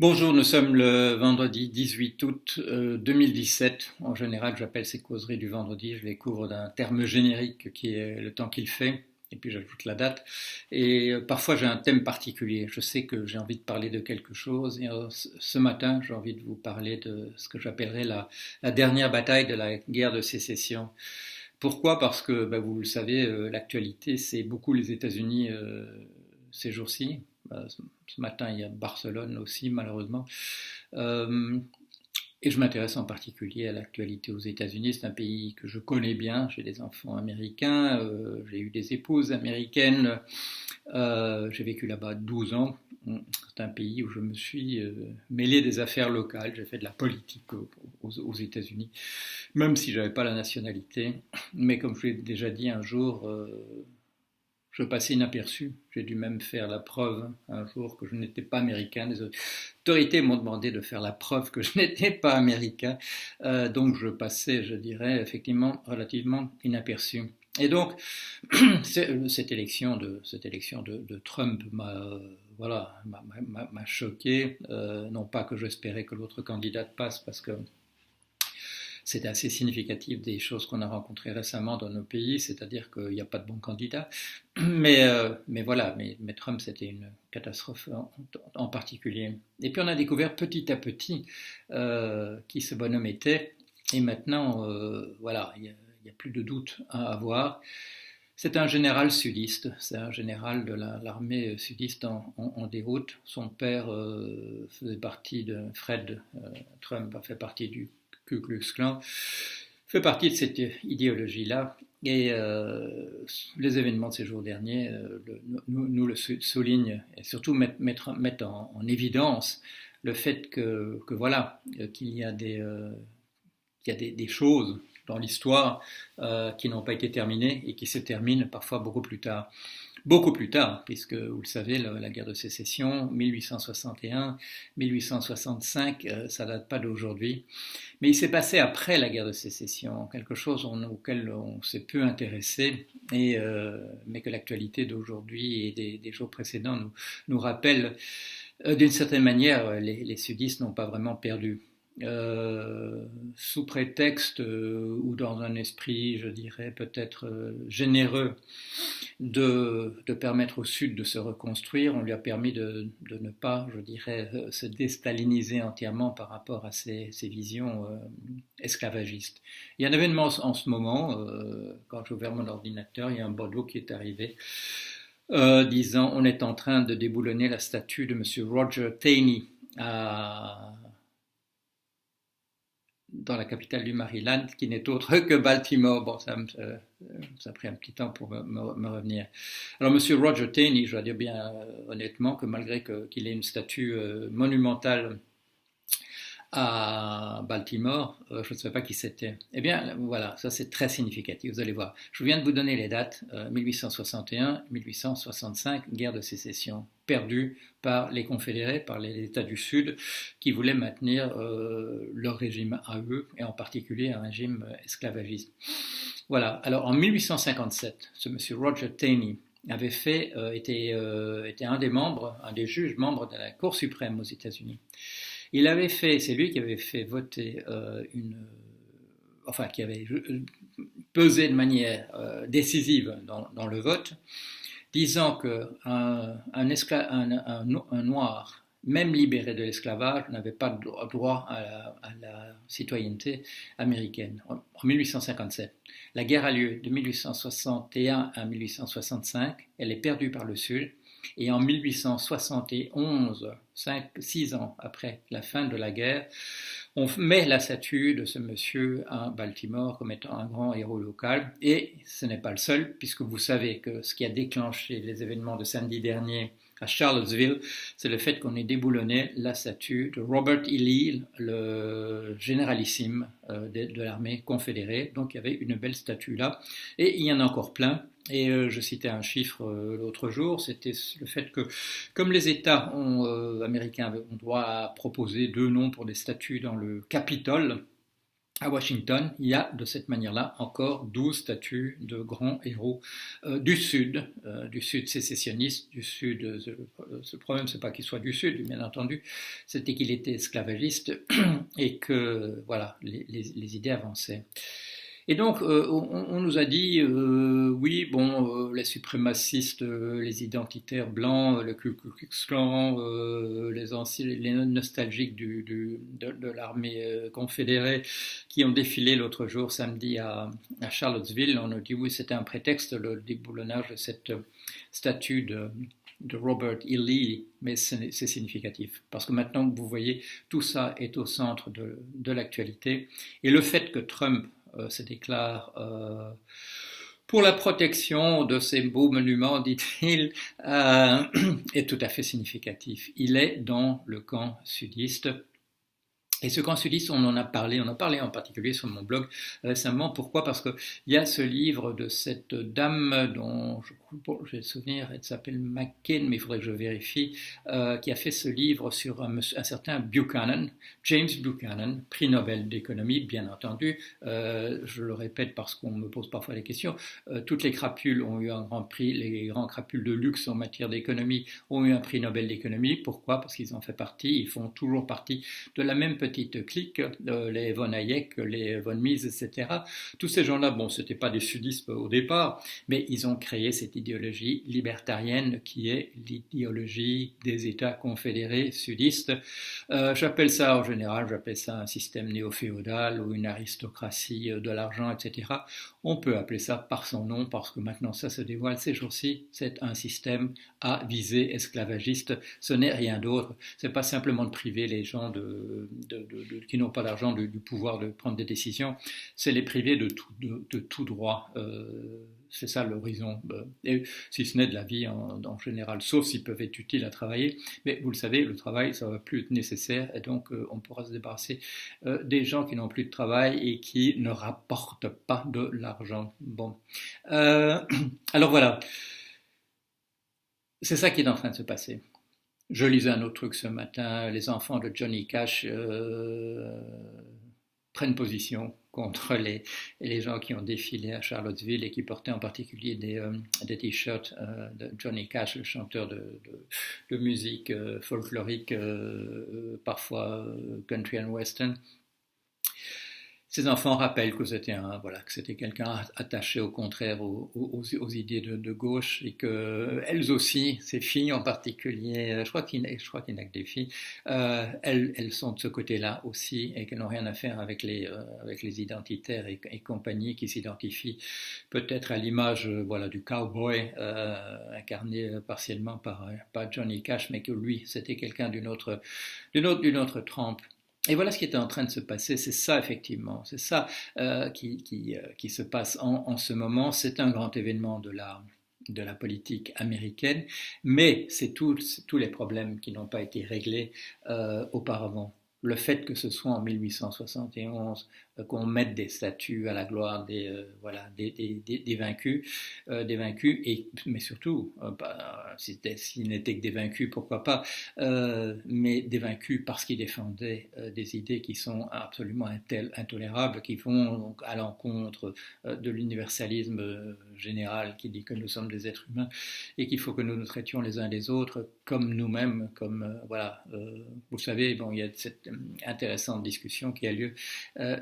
Bonjour, nous sommes le vendredi 18 août 2017. En général, j'appelle ces causeries du vendredi, je les couvre d'un terme générique qui est le temps qu'il fait, et puis j'ajoute la date. Et parfois j'ai un thème particulier. Je sais que j'ai envie de parler de quelque chose. Et ce matin, j'ai envie de vous parler de ce que j'appellerais la dernière bataille de la guerre de sécession. Pourquoi? Parce que, vous le savez, l'actualité, c'est beaucoup les États-Unis ces jours-ci. Ce matin, il y a Barcelone aussi, malheureusement. Euh, et je m'intéresse en particulier à l'actualité aux États-Unis. C'est un pays que je connais bien. J'ai des enfants américains, j'ai eu des épouses américaines. J'ai vécu là-bas 12 ans. C'est un pays où je me suis mêlé des affaires locales. J'ai fait de la politique aux États-Unis, même si je n'avais pas la nationalité. Mais comme je l'ai déjà dit un jour, je passais inaperçu. J'ai dû même faire la preuve un jour que je n'étais pas américain. Les autorités m'ont demandé de faire la preuve que je n'étais pas américain. Donc je passais, je dirais, effectivement, relativement inaperçu. Et donc, cette élection de Trump m'a choqué. Non pas que j'espérais que l'autre candidate passe, parce que c'était assez significatif des choses qu'on a rencontrées récemment dans nos pays, c'est-à-dire qu'il n'y a pas de bons candidats. Mais voilà, mais Trump, c'était une catastrophe en particulier. Et puis on a découvert petit à petit qui ce bonhomme était, et maintenant, voilà, il y a plus de doute à avoir. C'est un général sudiste, c'est un général de l'armée sudiste en déroute. Son père faisait partie de Fred Trump, a fait partie du Ku Klux Klan, fait partie de cette idéologie-là. Et les événements de ces jours derniers nous le soulignent, et surtout mettent en évidence le fait que voilà, qu'il y a des choses dans l'histoire qui n'ont pas été terminées et qui se terminent parfois beaucoup plus tard. Beaucoup plus tard, puisque vous le savez, la guerre de sécession, 1861, 1865, ça date pas d'aujourd'hui. Mais il s'est passé après la guerre de sécession quelque chose auquel on s'est peu intéressé, mais que l'actualité d'aujourd'hui et des jours précédents nous rappelle. D'une certaine manière, les sudistes n'ont pas vraiment perdu. Sous prétexte ou dans un esprit, je dirais, peut-être généreux de permettre au Sud de se reconstruire, on lui a permis de ne pas, je dirais, se déstaliniser entièrement par rapport à ses visions esclavagistes. Il y a un événement en ce moment, quand j'ai ouvert mon ordinateur, il y a un bandeau qui est arrivé disant on est en train de déboulonner la statue de M. Roger Taney dans la capitale du Maryland, qui n'est autre que Baltimore. Bon, ça a pris un petit temps pour me revenir. Alors, M. Roger Taney, je dois dire bien honnêtement que malgré qu'il ait une statue monumentale à Baltimore, je ne savais pas qui c'était. Eh bien, voilà, ça c'est très significatif, vous allez voir. Je viens de vous donner les dates, 1861, 1865, guerre de sécession, perdue par les Confédérés, par les États du Sud, qui voulaient maintenir leur régime à eux, et en particulier un régime esclavagiste. Voilà, alors en 1857, ce monsieur Roger Taney était un des membres, un des juges membres de la Cour suprême aux États-Unis. C'est lui qui avait fait voter qui avait pesé de manière décisive dans le vote, disant qu'un noir, même libéré de l'esclavage, n'avait pas droit à la citoyenneté américaine. En 1857. La guerre a lieu de 1861 à 1865, elle est perdue par le Sud. Et en 1871, 6 ans après la fin de la guerre, on met la statue de ce monsieur à Baltimore comme étant un grand héros local. Et ce n'est pas le seul, puisque vous savez que ce qui a déclenché les événements de samedi dernier à Charlottesville, c'est le fait qu'on ait déboulonné la statue de Robert E. Lee, le généralissime de l'armée confédérée. Donc il y avait une belle statue là. Et il y en a encore plein. Et je citais un chiffre l'autre jour, c'était le fait que, comme les États américains ont droit à proposer 2 noms pour des statues dans le Capitole, à Washington, il y a de cette manière-là encore 12 statues de grands héros du Sud sécessionniste, du Sud. Le problème, c'est pas qu'il soit du Sud, bien entendu, c'était qu'il était esclavagiste et que voilà, les idées avançaient. Et donc, on nous a dit, oui, bon, les suprémacistes, les identitaires blancs, le Ku Klux Klan, les nostalgiques de l'armée confédérée qui ont défilé l'autre jour, samedi, à Charlottesville, on nous dit, oui, c'était un prétexte, le déboulonnage de cette statue de Robert E. Lee, mais c'est significatif, parce que maintenant, vous voyez, tout ça est au centre de l'actualité, et le fait que Trump se déclare pour la protection de ces beaux monuments, dit-il, est tout à fait significatif. Il est dans le camp sudiste. Et ce camp sudiste, on en a parlé en particulier sur mon blog récemment. Pourquoi ? Parce qu'il y a ce livre de cette dame dont j'ai le souvenir, elle s'appelle McCain, mais il faudrait que je vérifie, qui a fait ce livre sur un certain Buchanan, James Buchanan, prix Nobel d'économie, bien entendu. Je le répète parce qu'on me pose parfois des questions. Toutes les crapules ont eu un grand prix, les grands crapules de luxe en matière d'économie ont eu un prix Nobel d'économie. Pourquoi ? Parce qu'ils en font partie, ils font toujours partie de la même petite clique, les von Hayek, les von Mises, etc. Tous ces gens-là, bon, c'était pas des sudistes au départ, mais ils ont créé cette idéologie libertarienne qui est l'idéologie des États confédérés sudistes. J'appelle ça en général, j'appelle ça un système néo-féodal ou une aristocratie de l'argent, etc. On peut appeler ça par son nom parce que maintenant ça se dévoile ces jours-ci. C'est un système à visée esclavagiste. Ce n'est rien d'autre. C'est pas simplement de priver les gens qui n'ont pas d'argent du pouvoir de prendre des décisions. C'est les priver de tout droit. C'est ça l'horizon, et si ce n'est de la vie en général, sauf s'ils peuvent être utiles à travailler. Mais vous le savez, le travail, ça ne va plus être nécessaire, et donc on pourra se débarrasser des gens qui n'ont plus de travail et qui ne rapportent pas de l'argent. Bon, alors voilà, c'est ça qui est en train de se passer. Je lisais un autre truc ce matin, les enfants de Johnny Cash prennent position contre les gens qui ont défilé à Charlottesville et qui portaient en particulier des t-shirts de Johnny Cash, le chanteur de musique folklorique, parfois country and western. Ces enfants rappellent que c'était quelqu'un attaché au contraire aux idées de gauche et que elles aussi, ces filles en particulier, je crois qu'il n'y a que des filles, elles sont de ce côté-là aussi et qu'elles n'ont rien à faire avec les identitaires et compagnie qui s'identifient peut-être à l'image du cowboy incarné partiellement par Johnny Cash, mais que lui, c'était quelqu'un d'une autre trempe. Et voilà ce qui était en train de se passer, c'est ça effectivement, c'est ça qui se passe en ce moment. C'est un grand événement de la politique américaine, mais c'est tous les problèmes qui n'ont pas été réglés auparavant. Le fait que ce soit en 1871 qu'on mette des statues à la gloire des vaincus, mais surtout, s'ils n'étaient que des vaincus, pourquoi pas, mais des vaincus parce qu'ils défendaient des idées qui sont absolument intolérables, qui vont donc à l'encontre de l'universalisme général qui dit que nous sommes des êtres humains et qu'il faut que nous nous traitions les uns les autres comme nous-mêmes, vous savez, il y a cette intéressante discussion qui a lieu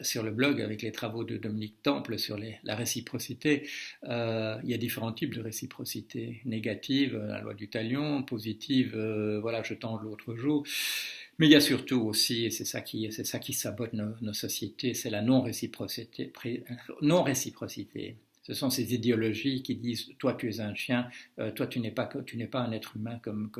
sur le blog avec les travaux de Dominique Temple sur la réciprocité. Il y a différents types de réciprocité: négative, la loi du talion; positive, je tends l'autre joue. Mais il y a surtout aussi, et c'est ça qui sabote nos sociétés, c'est la non-réciprocité. Ce sont ces idéologies qui disent toi tu es un chien, toi tu n'es pas un être humain comme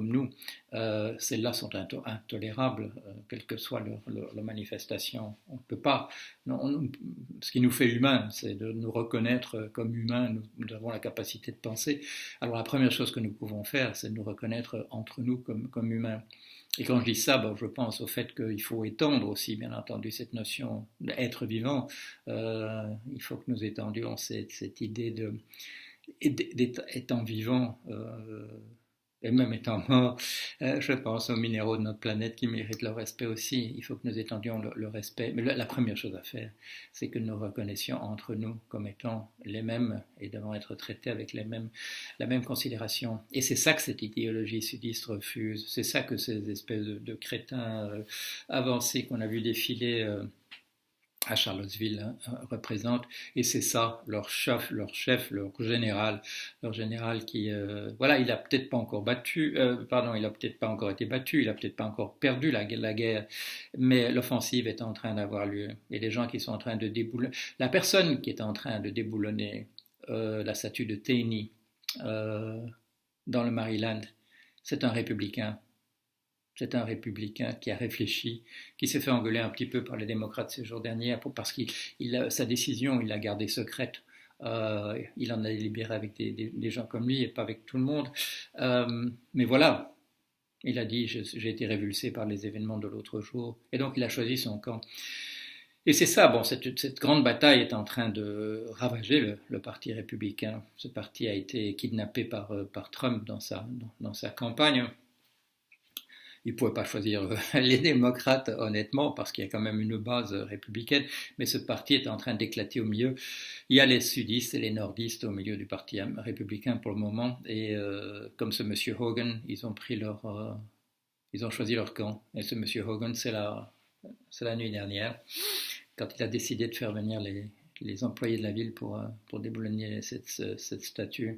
nous. Celles-là sont intolérables, quelle que soit leur manifestation. On ne peut pas. Ce qui nous fait humains, c'est de nous reconnaître comme humains. Nous avons la capacité de penser. Alors la première chose que nous pouvons faire, c'est de nous reconnaître entre nous comme humains. Et quand je dis ça, je pense au fait qu'il faut étendre aussi, bien entendu, cette notion d'être vivant. Il faut que nous étendions cette idée d'étant vivant et même étant mort, je pense aux minéraux de notre planète qui méritent le respect aussi. Il faut que nous étendions le respect. Mais la première chose à faire, c'est que nous reconnaissions entre nous comme étant les mêmes et devant être traités avec la même considération. Et c'est ça que cette idéologie sudiste refuse. C'est ça que ces espèces de crétins avancés qu'on a vu défiler à Charlottesville représentent, et c'est ça leur général qui voilà, il a peut-être pas encore battu, pardon, il a peut-être pas encore été battu, il a peut-être pas encore perdu la guerre, mais l'offensive est en train d'avoir lieu, et les gens qui sont en train de déboulonner, la personne qui est en train de déboulonner la statue de Taney dans le Maryland, c'est un républicain. C'est un républicain qui a réfléchi, qui s'est fait engueuler un petit peu par les démocrates ces jours derniers parce que sa décision, il l'a gardée secrète. Il en a délibéré avec des gens comme lui et pas avec tout le monde. Mais voilà, il a dit j'ai été révulsé par les événements de l'autre jour. Et donc il a choisi son camp. Et c'est ça, bon, cette grande bataille est en train de ravager le parti républicain. Ce parti a été kidnappé par Trump dans sa campagne. Il ne pouvait pas choisir les démocrates, honnêtement, parce qu'il y a quand même une base républicaine, mais ce parti est en train d'éclater au milieu. Il y a les sudistes et les nordistes au milieu du parti républicain pour le moment, et comme ce monsieur Hogan, ils ont choisi leur camp. Et ce monsieur Hogan, c'est la nuit dernière, quand il a décidé de faire venir les employés de la ville pour déboulonner cette statue.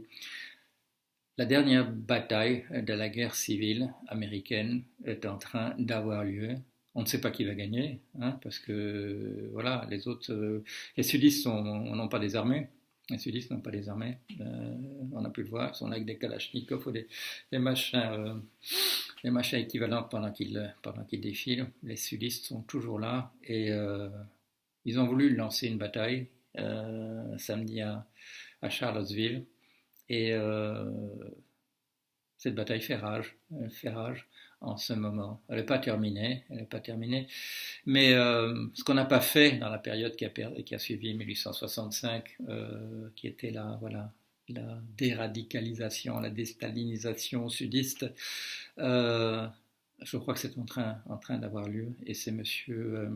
La dernière bataille de la guerre civile américaine est en train d'avoir lieu. On ne sait pas qui va gagner, hein, parce que voilà, les autres, les sudistes n'ont pas des armées. Les sudistes n'ont pas des armées. On a pu le voir, ils sont là avec des kalachnikovs ou des machins équivalents pendant qu'ils défilent. Les sudistes sont toujours là et ils ont voulu lancer une bataille samedi à Charlottesville. Et cette bataille fait rage en ce moment. Elle n'est pas terminée, mais ce qu'on n'a pas fait dans la période qui a suivi 1865, qui était la déradicalisation, la déstalinisation sudiste, je crois que c'est en train d'avoir lieu, et c'est monsieur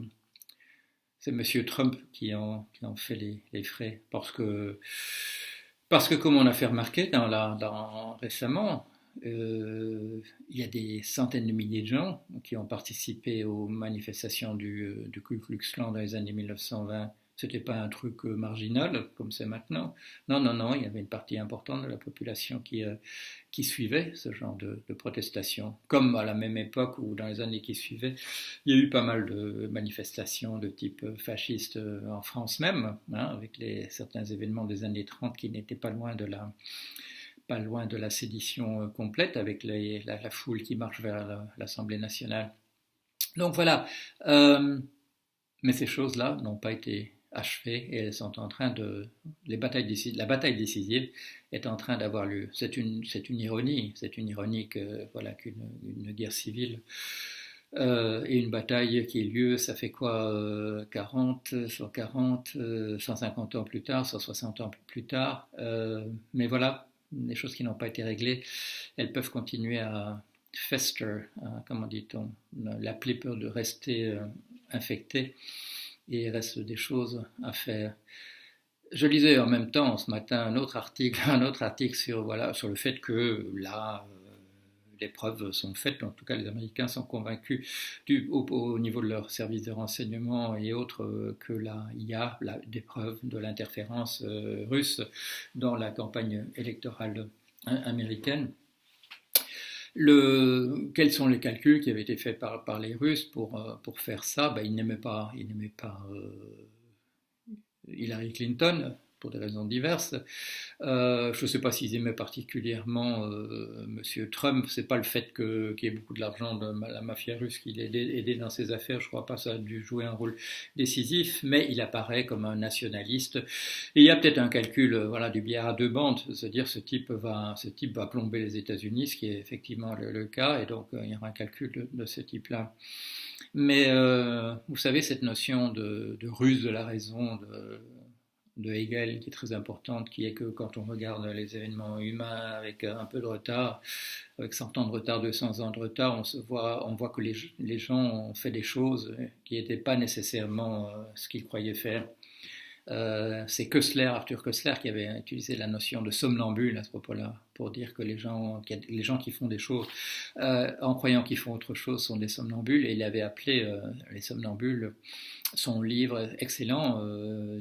Trump qui en fait les frais, parce que comme on a fait remarquer récemment, il y a des centaines de milliers de gens qui ont participé aux manifestations du Ku Klux Klan dans les années 1920. C'était pas un truc marginal comme c'est maintenant. Non, il y avait une partie importante de la population qui suivait ce genre de protestation. Comme à la même époque ou dans les années qui suivaient, il y a eu pas mal de manifestations de type fasciste en France même, hein, avec certains événements des années 30 qui n'étaient pas loin de la sédition complète, avec la foule qui marche vers l'Assemblée nationale. Donc voilà, mais ces choses-là n'ont pas été achevées et elles sont en train la bataille décisive est en train d'avoir lieu. C'est une ironie qu'une guerre civile et une bataille qui ait lieu, ça fait quoi, 150 ans plus tard, 160 ans plus tard, mais voilà, des choses qui n'ont pas été réglées, elles peuvent continuer à fester, comment dit-on, la plaie peut de rester infectée, et il reste des choses à faire. Je lisais en même temps ce matin un autre article sur le fait que là, les preuves sont faites, en tout cas les Américains sont convaincus au niveau de leur service de renseignement et autres que là il y a des preuves de l'interférence russe dans la campagne électorale américaine. Quels sont les calculs qui avaient été faits par les Russes pour faire ça? Ils n'aimaient pas Hillary Clinton, pour des raisons diverses. Je ne sais pas s'ils aimaient particulièrement M. Trump. C'est pas le fait qu'il y ait beaucoup de l'argent de la mafia russe qui l'ait aidé dans ses affaires. Je crois pas que ça a dû jouer un rôle décisif, mais il apparaît comme un nationaliste. Et il y a peut-être un calcul, du billard à deux bandes, de se dire ce type va plomber les États-Unis, ce qui est effectivement le cas, et donc il y aura un calcul de ce type-là. Mais vous savez, cette notion de ruse de la raison, de Hegel qui est très importante, qui est que quand on regarde les événements humains avec un peu de retard, avec 100 ans de retard, 200 ans de retard, on voit que les gens ont fait des choses qui n'étaient pas nécessairement ce qu'ils croyaient faire. C'est Arthur Koestler, qui avait utilisé la notion de somnambule à ce propos-là, pour dire que les gens qui font des choses en croyant qu'ils font autre chose sont des somnambules, et il avait appelé les somnambules son livre excellent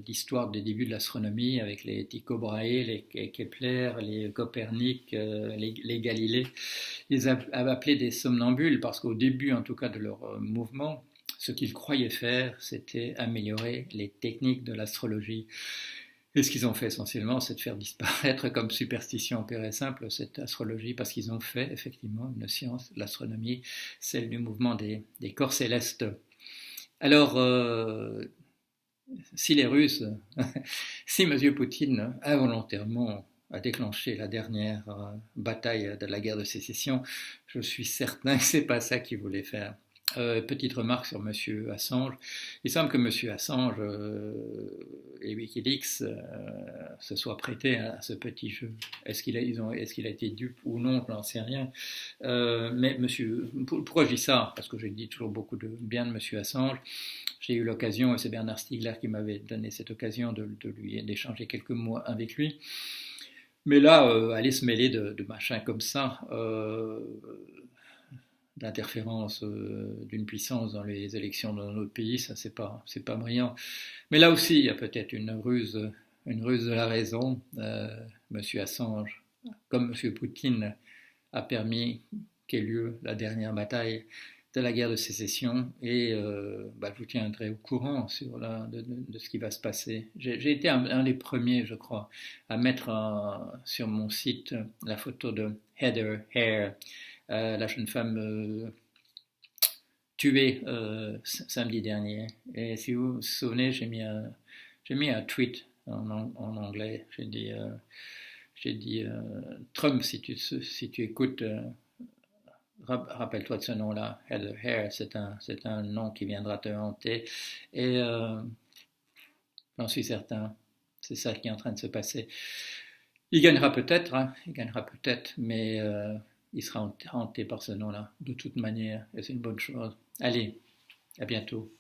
d'histoire des débuts de l'astronomie avec les Tycho Brahe, les Kepler, les Copernic, les Galilée. Il les avait appelés des somnambules parce qu'au début, en tout cas, de leur mouvement, ce qu'ils croyaient faire, c'était améliorer les techniques de l'astrologie. Et ce qu'ils ont fait essentiellement, c'est de faire disparaître comme superstition pure et simple cette astrologie, parce qu'ils ont fait effectivement une science, l'astronomie, celle du mouvement des corps célestes. Alors, si les Russes, si M. Poutine involontairement a déclenché la dernière bataille de la guerre de sécession, je suis certain que c'est pas ça qu'il voulait faire. Petite remarque sur M. Assange. Il semble que M. Assange et Wikileaks se soient prêtés à ce petit jeu. Est-ce qu'il a été dupe ou non, je n'en sais rien. Mais pourquoi je dis ça? Parce que j'ai dit toujours beaucoup de bien de M. Assange. J'ai eu l'occasion, et c'est Bernard Stiegler qui m'avait donné cette occasion d'échanger quelques mots avec lui. Mais là, aller se mêler de machins comme ça, d'interférence d'une puissance dans les élections dans notre pays, ça c'est pas brillant. Mais là aussi, il y a peut-être une ruse de la raison. Monsieur Assange, comme Monsieur Poutine, a permis qu'ait lieu la dernière bataille de la guerre de sécession, et je vous tiendrai au courant de ce qui va se passer. J'ai été un des premiers, je crois, à mettre sur mon site la photo de Heather Heyer, la jeune femme tuée samedi dernier. Et si vous vous souvenez, j'ai mis un tweet en anglais. J'ai dit Trump, si tu écoutes, rappelle-toi de ce nom-là, Heather Heyer, c'est un nom qui viendra te hanter. Et j'en suis certain, c'est ça qui est en train de se passer. Il gagnera peut-être, mais il sera hanté par ce nom-là, de toute manière, et c'est une bonne chose. Allez, à bientôt.